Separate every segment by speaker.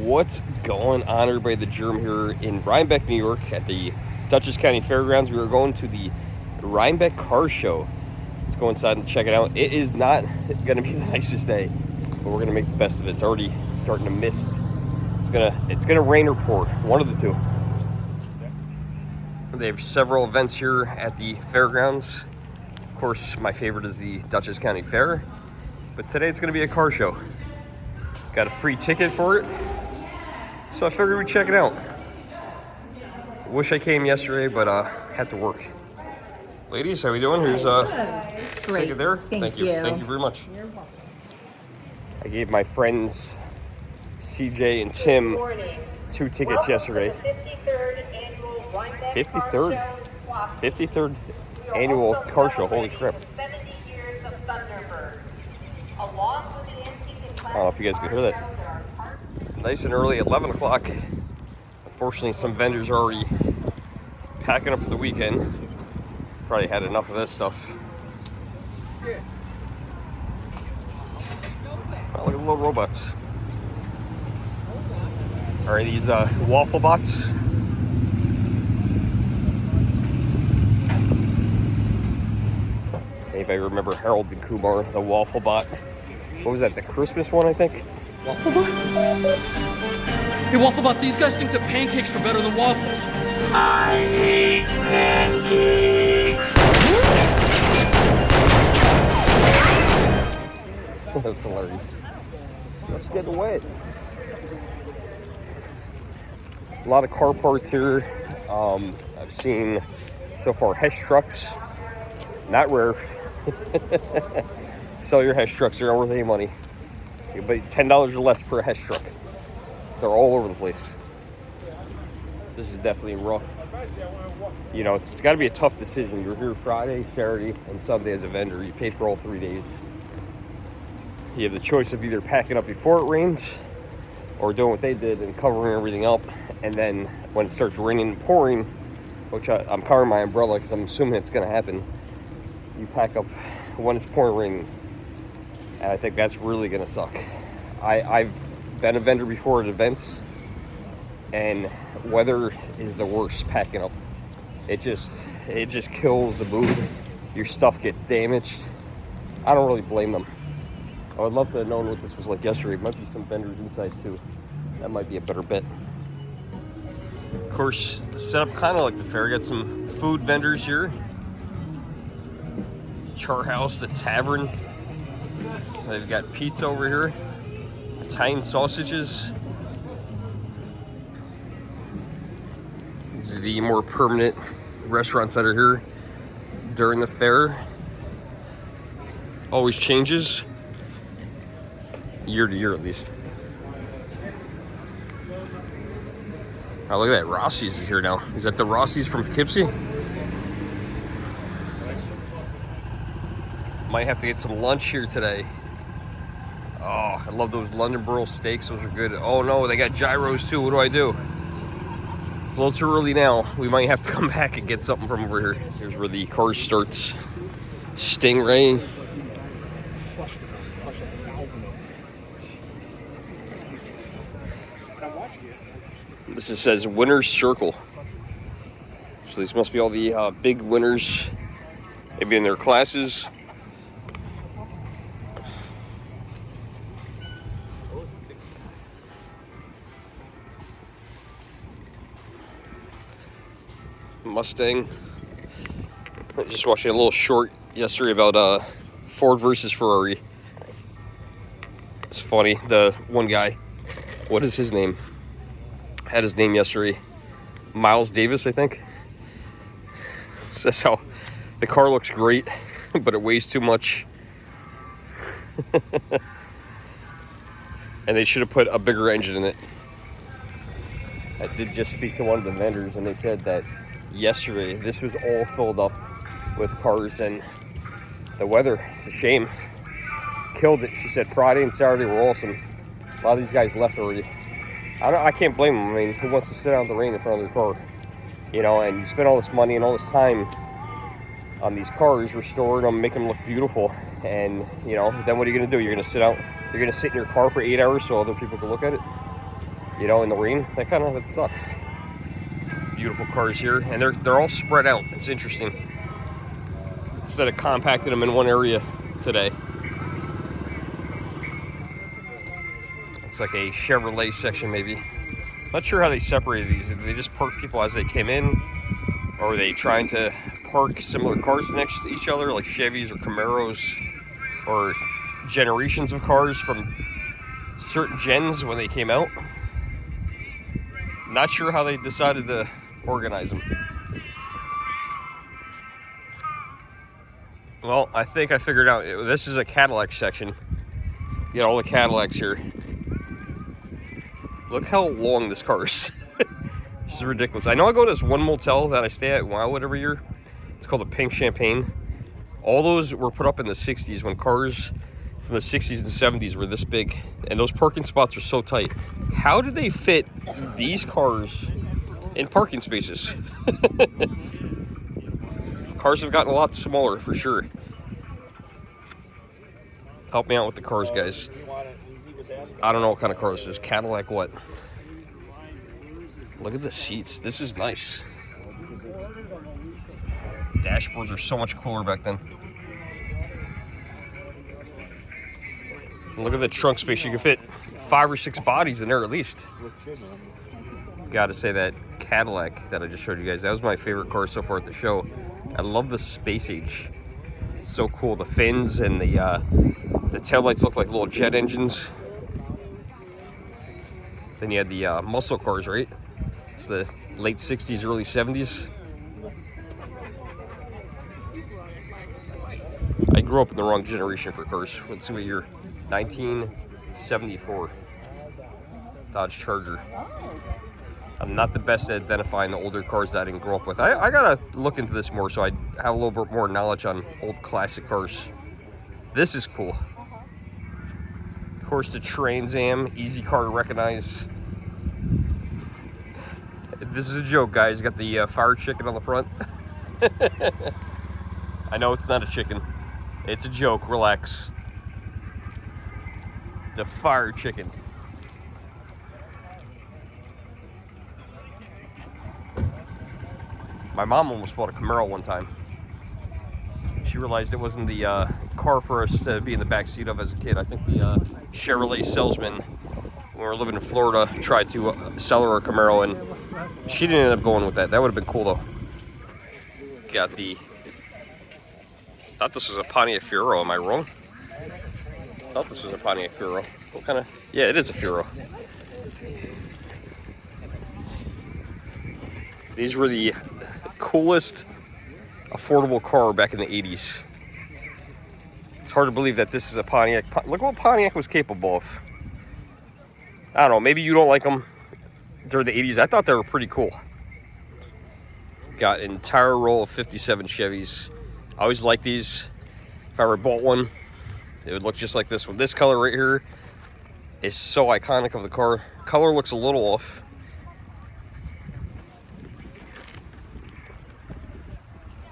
Speaker 1: What's going on, everybody? The Germ here in Rhinebeck, New York at the Dutchess County Fairgrounds. We are going to the Rhinebeck Car Show. Let's go inside and check it out. It is not going to be the nicest day, but we're going to make the best of it. It's already starting to mist. It's gonna rain or pour, one of the two. They have several events here at the fairgrounds. Of course, my favorite is the Dutchess County Fair, but today it's going to be a car show. Got a free ticket for it, so I figured we'd check it out. Wish I came yesterday, but had to work. Ladies, how we doing? Here's
Speaker 2: Great.
Speaker 1: ticket there. Thank you. Thank you very much. I gave my friends CJ and Tim 2 tickets yesterday. 53rd annual car show. Holy crap.
Speaker 3: 70 years of Thunderbirds. Along with the antique and
Speaker 1: I don't know if you guys can hear that. It's nice and early, 11 o'clock. Unfortunately, some vendors are already packing up for the weekend. Probably had enough of this stuff. Oh, look at the little robots. Are these waffle bots? Anybody remember Harold and Kumar, the waffle bot? What was that, the Christmas one, I think?
Speaker 4: Waffle bot? Hey, waffle bot, these guys think that pancakes are better than waffles.
Speaker 5: I hate pancakes.
Speaker 1: That's hilarious. Stuff's getting wet. A lot of car parts here. I've seen so far Hesh trucks. Not rare. Sell your Hesh trucks, they're not worth any money. You pay $10 or less per Hesh truck. They're all over the place. This is definitely rough. You know, it's got to be a tough decision. You're here Friday, Saturday, and Sunday as a vendor. You paid for all 3 days. You have the choice of either packing up before it rains or doing what they did and covering everything up. And then when it starts raining and pouring, which I'm covering my umbrella because I'm assuming it's going to happen, you pack up when it's pouring rain. And I think that's really going to suck. I've been a vendor before at events, and weather is the worst packing up. It just kills the mood. Your stuff gets damaged. I don't really blame them. I would love to have known what this was like yesterday. Might be some vendors inside too. That might be a better bet. Of course, set up kind of like the fair. Got some food vendors here. Char House, the tavern. They've got pizza over here. Italian sausages. These are the more permanent restaurants that are here during the fair. Always changes. Year to year, at least. Oh, look at that. Rossi's is here now. Is that the Rossi's from Poughkeepsie? Might have to get some lunch here today. Oh, I love those London Borough steaks. Those are good. Oh, no, they got gyros, too. What do I do? It's a little too early now. We might have to come back and get something from over here. Here's where the car starts. Stingray. This says Winner's Circle. So these must be all the big winners, maybe in their classes. Mustang. I was just watching a little short yesterday about Ford versus Ferrari. It's funny. The one guy, what is his name? Had his name yesterday. Miles Davis, I think. Says how the car looks great, but it weighs too much. And they should have put a bigger engine in it. I did just speak to one of the vendors, and they said that yesterday this was all filled up with cars, and the weather, it's a shame, killed it. She said Friday and Saturday were awesome. A lot of these guys left already. I can't blame them. I mean, who wants to sit out in the rain in front of their car? You know, and you spend all this money and all this time on these cars, restoring them, make them look beautiful. And, you know, then what are you going to do? You're going to sit out, you're going to sit in your car for 8 hours so other people can look at it? you know, in the rain. That sucks. Beautiful cars here, and they're all spread out. It's interesting. Instead of compacting them in one area today. Looks like a Chevrolet section, maybe. Not sure how they separated these. Did they just park people as they came in? Or are they trying to park similar cars next to each other, like Chevys or Camaros, or generations of cars from certain gens when they came out? Not sure how they decided to organize them. Well, I think I figured out. This is a Cadillac section. You got all the Cadillacs here. Look how long this car is. This is ridiculous. I know I go to this one motel that I stay at in Wildwood every year. It's called the Pink Champagne. All those were put up in the 60s when cars from the 60s and 70s were this big. And those parking spots are so tight. How did they fit these cars in parking spaces? Cars have gotten a lot smaller for sure. Help me out with the cars, guys. I don't know what kind of car this is. Cadillac what? Look at the seats. This is nice. Dashboards are so much cooler back then. Look at the trunk space. You can fit 5 or 6 bodies in there at least.
Speaker 2: Looks good, man.
Speaker 1: Gotta say that Cadillac that I just showed you guys, that was my favorite car so far at the show. I love the Space Age. So cool. The fins and the taillights look like little jet engines. Then you had the muscle cars, right? It's the late 60s, early 70s. I grew up in the wrong generation for cars. Let's see what year. 1974. Dodge Charger. I'm not the best at identifying the older cars that I didn't grow up with. I gotta look into this more so I have a little bit more knowledge on old classic cars. This is cool. Of course, the Trans Am, easy car to recognize. This is a joke, guys. You got the fire chicken on the front. I know it's not a chicken. It's a joke. Relax. The fire chicken. My mom almost bought a Camaro one time. She realized it wasn't the car for us to be in the back seat of as a kid. I think the Chevrolet salesman, when we were living in Florida, tried to sell her a Camaro, and she didn't end up going with that. That would have been cool though. Got the. Thought this was a Pontiac Fiero. Am I wrong? Thought this was a Pontiac Fiero. What kind of? Yeah, it is a Fiero. These were the coolest affordable car back in the 80s. It's hard to believe that this is a Pontiac. Look what Pontiac was capable of. I don't know, maybe you don't like them during the 80s. I thought they were pretty cool. Got an entire row of 57 Chevys. I always liked these. If I ever bought one, it would look just like this one. This color right here is so iconic of the car. Color looks a little off.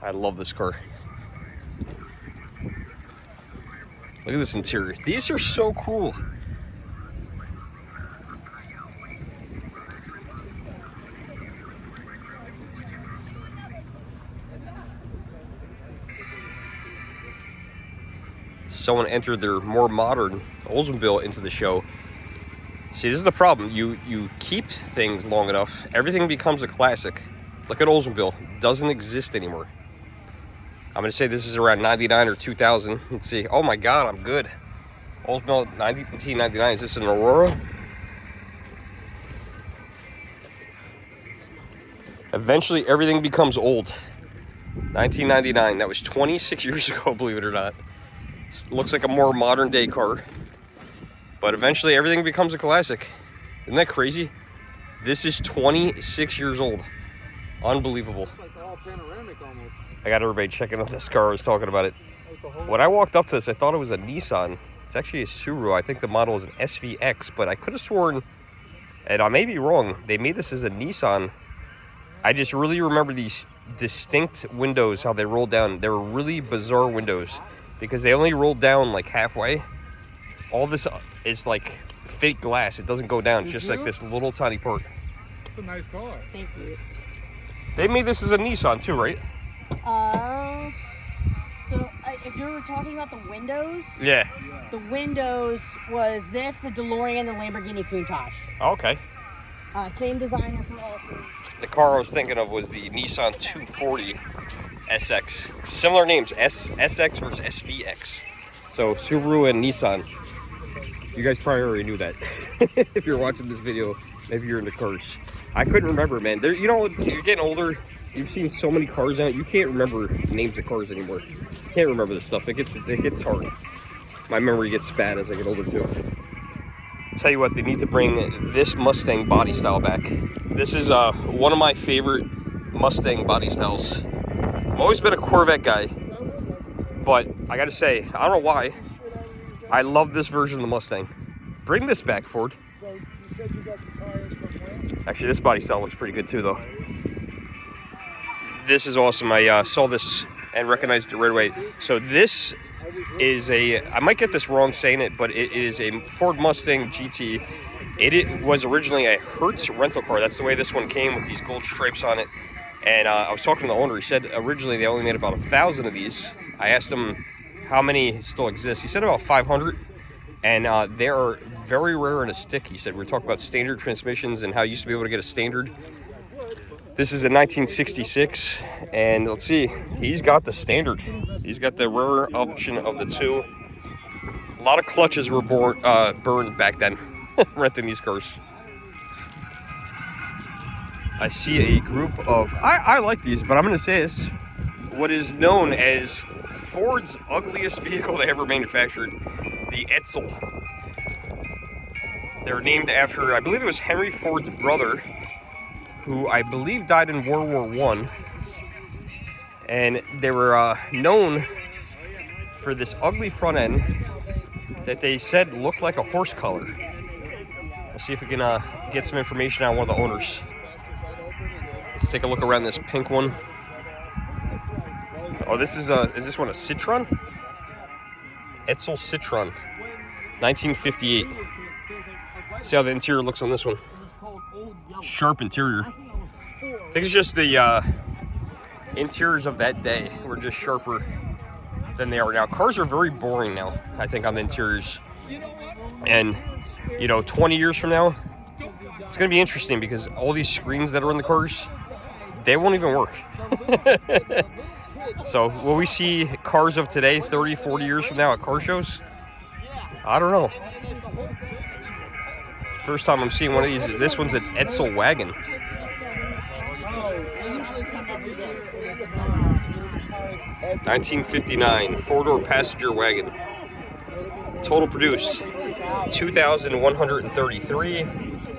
Speaker 1: I love this car. Look at this interior. These are so cool. Someone entered their more modern Oldsmobile into the show. See, this is the problem. You keep things long enough, everything becomes a classic. Look at Oldsmobile. Doesn't exist anymore. I'm going to say this is around 99 or 2000. Let's see. Oh my God, I'm good. Oldsmobile 1999. Is this an Aurora? Eventually, everything becomes old. 1999. That was 26 years ago, believe it or not. Looks like a more modern day car. But eventually, everything becomes a classic. Isn't that crazy? This is 26 years old. Unbelievable.
Speaker 2: Like all panoramic almost.
Speaker 1: I got everybody checking out this car. I was talking about it. When I walked up to this, I thought it was a Nissan. It's actually a Subaru. I think the model is an SVX, but I could have sworn, and I may be wrong, they made this as a Nissan. I just really remember these distinct windows, how they rolled down. They were really bizarre windows because they only rolled down like halfway. All this is like fake glass. It doesn't go down. It's just like this little tiny part.
Speaker 2: It's a nice car.
Speaker 6: Thank you.
Speaker 1: They made this as a Nissan too, right?
Speaker 6: So if you're talking about the windows,
Speaker 1: Yeah.
Speaker 6: the windows was this, the DeLorean, the Lamborghini Countach.
Speaker 1: Okay.
Speaker 6: Same designer for all three.
Speaker 1: The car I was thinking of was the Nissan 240 SX. Similar names, SX versus SVX. So Subaru and Nissan. You guys probably already knew that. If you're watching this video, maybe you're into cars. I couldn't remember, man. There, you know, you're getting older. You've seen so many cars out. You can't remember names of cars anymore. You can't remember this stuff. It gets hard. My memory gets bad as I get older too. Tell you what, they need to bring this Mustang body style back. This is one of my favorite Mustang body styles. I've always been a Corvette guy, but I gotta say, I don't know why, I love this version of the Mustang. Bring this back, Ford.
Speaker 2: So you said you got the tires from when?
Speaker 1: Actually, this body style looks pretty good too, though. This is awesome. I saw this and recognized it right away. So this is I might get this wrong saying it, but it is a Ford Mustang GT. It was originally a Hertz rental car. That's the way this one came, with these gold stripes on it. And I was talking to the owner. He said originally they only made about 1,000 of these. I asked him how many still exist. He said about 500. And they are very rare in a stick, he said. We were talking about standard transmissions and how you used to be able to get a standard. This is a 1966, and let's see, he's got the standard. He's got the rare option of the two. A lot of clutches were burned back then, renting these cars. I see a group of, I like these, but I'm gonna say this, what is known as Ford's ugliest vehicle they ever manufactured, the Edsel. They're named after, I believe it was Henry Ford's brother, who I believe died in World War I. And they were known for this ugly front end that they said looked like a horse collar. We'll see if we can get some information on one of the owners. Let's take a look around this pink one. Oh, this is this one a Citroen? Edsel Citroen, 1958. See how the interior looks on this one. Sharp interior. I think it's just the interiors of that day were just sharper than they are now. Cars are very boring now, I think, on the interiors. And, you know, 20 years from now, it's going to be interesting because all these screens that are in the cars, they won't even work. So will we see cars of today 30, 40 years from now at car shows? I don't know. First time I'm seeing one of these. This one's an Edsel wagon. 1959 four-door passenger wagon. Total produced 2,133.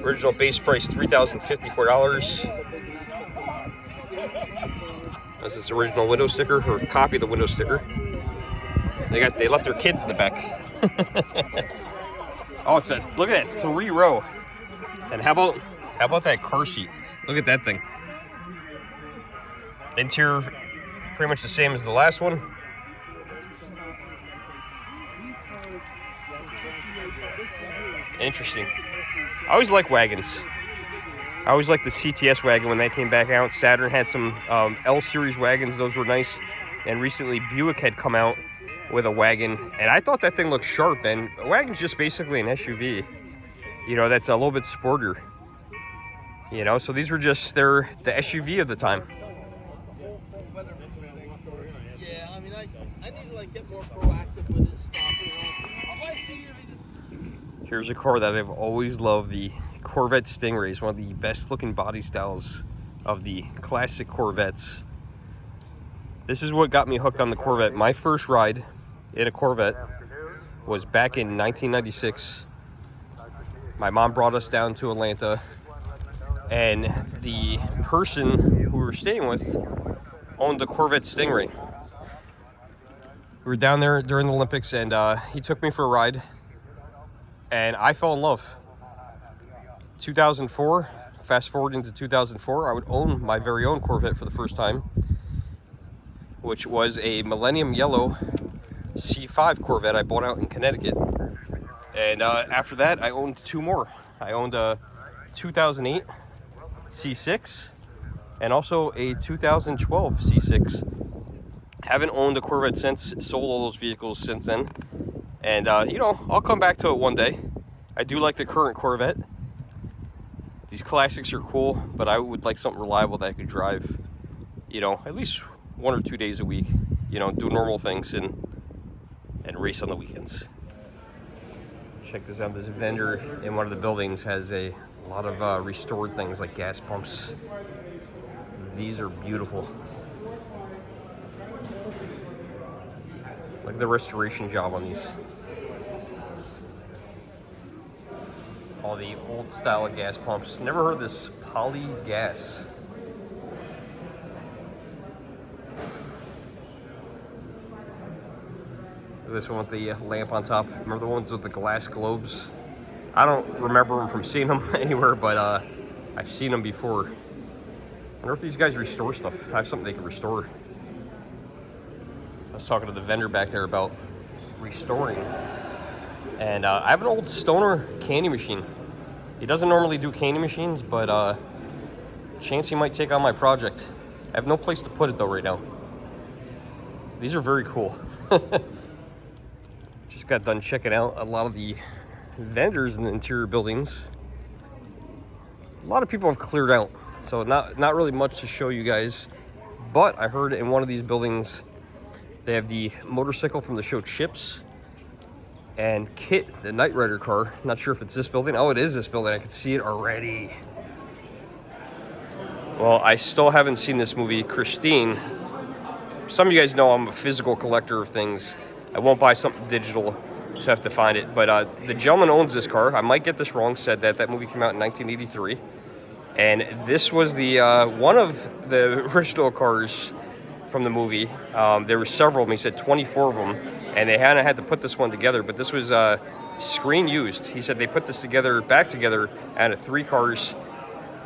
Speaker 1: Original base price $3,054. That's its original window sticker, or copy of the window sticker. They left their kids in the back. Oh, it's look at that 3-row. And how about that car seat? Look at that thing. Interior pretty much the same as the last one. Interesting. I always like wagons. I always liked the CTS wagon when that came back out. Saturn had some L series wagons. Those were nice. And recently Buick had come out with a wagon, and I thought that thing looked sharp. And a wagon's just basically an SUV, you know, that's a little bit sportier, you know. So these were just they're the SUV of the time.
Speaker 7: Yeah, I mean, I need to like get more proactive with this stuff.
Speaker 1: Here's a car that I've always loved, the Corvette Stingray. Is one of the best looking body styles of the classic Corvettes. This is what got me hooked on the Corvette. My first ride in a Corvette was back in 1996. My mom brought us down to Atlanta, and the person who we were staying with owned the Corvette Stingray. We were down there during the Olympics, and he took me for a ride, and I fell in love. 2004, fast forward into 2004, I would own my very own Corvette for the first time, which was a Millennium Yellow C5 Corvette I bought out in Connecticut. And after that, I owned 2 more. I owned a 2008 C6 and also a 2012 C6. Haven't owned a Corvette since, sold all those vehicles since then. And, you know, I'll come back to it one day. I do like the current Corvette. These classics are cool, but I would like something reliable that I could drive, you know, at least 1 or 2 days a week. You know, do normal things and race on the weekends. Check this out. This vendor in one of the buildings has a lot of restored things like gas pumps. These are beautiful. Look at the restoration job on these. All the old style of gas pumps. Never heard of this poly gas. Look at this one with the lamp on top. Remember the ones with the glass globes? I don't remember them from seeing them anywhere, but I've seen them before. I wonder if these guys restore stuff. I have something they can restore. I was talking to the vendor back there about restoring. And I have an old Stoner candy machine. He doesn't normally do candy machines, but chance he might take on my project. I have no place to put it though right now. These are very cool. Just got done checking out a lot of the vendors in the interior buildings. A lot of people have cleared out, so not really much to show you guys. But I heard in one of these buildings they have the motorcycle from the show Chips and KITT, the Knight Rider car. Not sure if it's this building. Oh, it is this building. I can see it already. Well, I still haven't seen this movie, Christine. Some of you guys know I'm a physical collector of things. I won't buy something digital, just have to find it. But the gentleman owns this car. I might get this wrong, said that movie came out in 1983. And this was the one of the original cars from the movie. There were several of them. He said 24 of them. And they had to put this one together. But this was screen used. He said they put this back together out of 3 cars.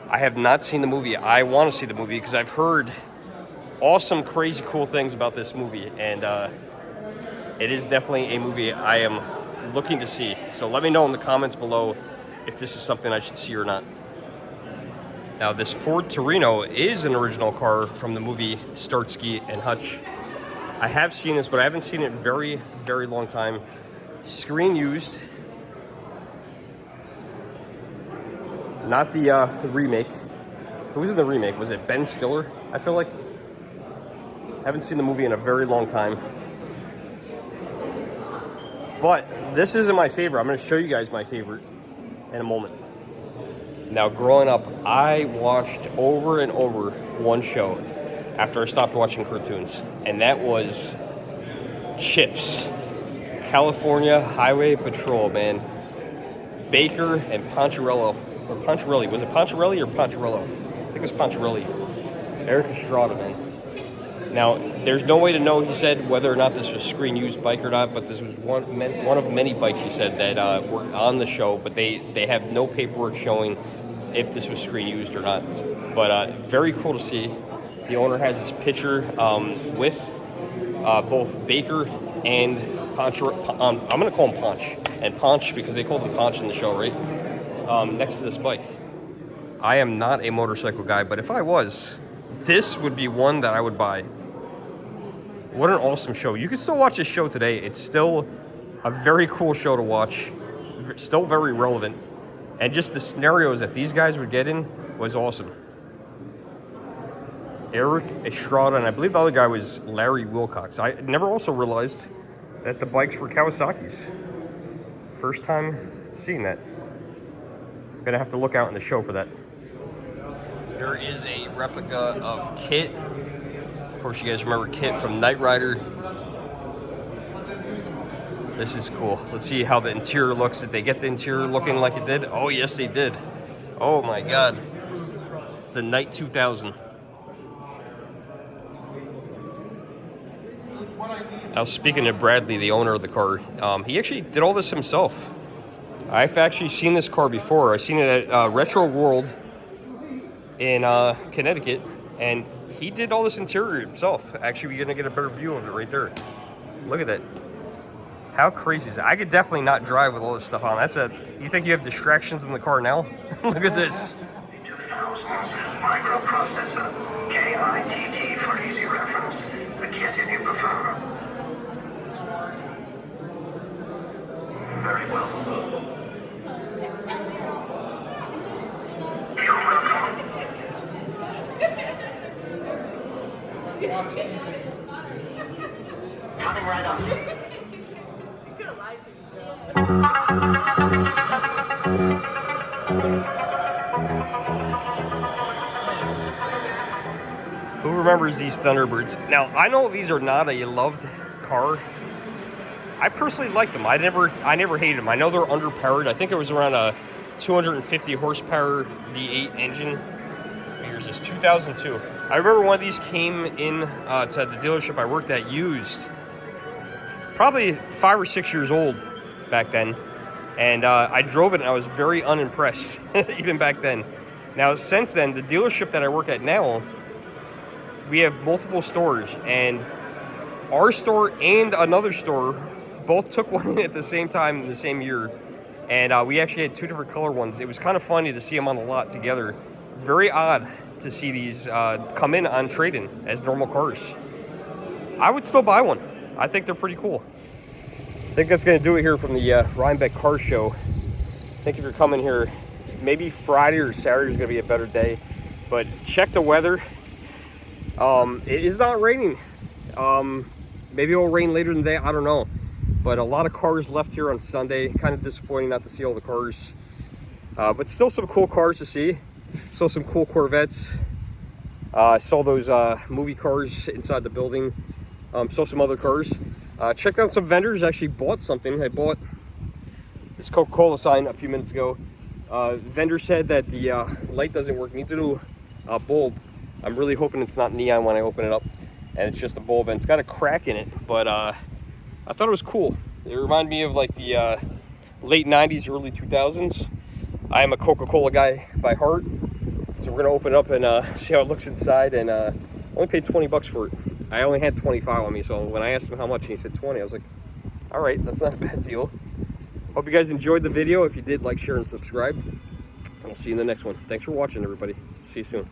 Speaker 1: I have not seen the movie. I want to see the movie because I've heard awesome, crazy, cool things about this movie. And it is definitely a movie I am looking to see. So let me know in the comments below if this is something I should see or not. Now, this Ford Torino is an original car from the movie Starsky and Hutch. I have seen this, but I haven't seen it in a very, very long time. Screen used. Not the remake. Who was in the remake? Was it Ben Stiller? I feel like. Haven't seen the movie in a very long time. But this isn't my favorite. I'm going to show you guys my favorite in a moment. Now, growing up, I watched over and over one show after I stopped watching cartoons, and that was Chips. California Highway Patrol, man. Baker and Poncherello. Or Poncherelli. Was it Poncherelli or Poncherello? I think it was Poncherelli. Eric Estrada, man. Now, there's no way to know, he said, whether or not this was screen-used bike or not, but this was one of many bikes, he said, that were on the show, but they have no paperwork showing if this was screen-used or not. But very cool to see. The owner has his picture with both Baker and Ponch. I'm going to call him Ponch. And Ponch, because they called him Ponch in the show, right? Next to this bike. I am not a motorcycle guy, but if I was, this would be one that I would buy. What an awesome show. You can still watch this show today. It's still a very cool show to watch. Still very relevant. And just the scenarios that these guys would get in was awesome. Eric Estrada, and I believe the other guy was Larry Wilcox. I never also realized that the bikes were Kawasaki's. First time seeing that. I'm gonna have to look out in the show for that. There is a replica of KITT. Of course, you guys remember KITT from Knight Rider. This is cool. Let's see how the interior looks. Did they get the interior looking like it did? Oh, yes, they did. Oh, my God. It's the Knight 2000. Now, speaking of Bradley, the owner of the car, he actually did all this himself. I've actually seen this car before. I've seen it at Retro World in Connecticut, and he did all this interior himself. Actually, we're going to get a better view of it right there. Look at that. How crazy is that? I could definitely not drive with all this stuff on. You think you have distractions in the car now? Look at this.
Speaker 5: 2000s microprocessor, KITT for easy reference. The kit if you prefer. Very well. You're welcome. It's coming right up.
Speaker 1: Who remembers these Thunderbirds? Now, I know these are not a loved car. I personally like them. I never hated them. I know they're underpowered. I think it was around a 250 horsepower V8 engine. What year is this? 2002. I remember one of these came in to the dealership I worked at used. Probably 5 or 6 years old back then. And I drove it and I was very unimpressed, even back then. Now, since then, the dealership that I work at now, we have multiple stores, and our store and another store both took one in at the same time in the same year. And we actually had 2 different color ones. It was kind of funny to see them on the lot together. Very odd to see these come in on trade-in as normal cars. I would still buy one. I think they're pretty cool. I think that's going to do it here from the Rhinebeck car show. I think if you're coming here, maybe Friday or Saturday is going to be a better day. But check the weather. It is not raining. Maybe it will rain later in the day. I don't know. But a lot of cars left here on Sunday. Kind of disappointing not to see all the cars. But still some cool cars to see. Still some cool Corvettes. I saw those movie cars inside the building. Saw some other cars. Checked out some vendors. Actually bought something. I bought this Coca-Cola sign a few minutes ago. Vendor said that the light doesn't work. Needs a new bulb. I'm really hoping it's not neon when I open it up. And it's just a bulb. And it's got a crack in it. But I thought it was cool. It reminded me of like the late 90s, early 2000s. I am a Coca-Cola guy by heart. So we're going to open it up and see how it looks inside. And only paid 20 bucks for it. I only had 25 on me. So when I asked him how much, he said 20. I was like, all right, that's not a bad deal. Hope you guys enjoyed the video. If you did, like, share, and subscribe. We'll see you in the next one. Thanks for watching, everybody. See you soon.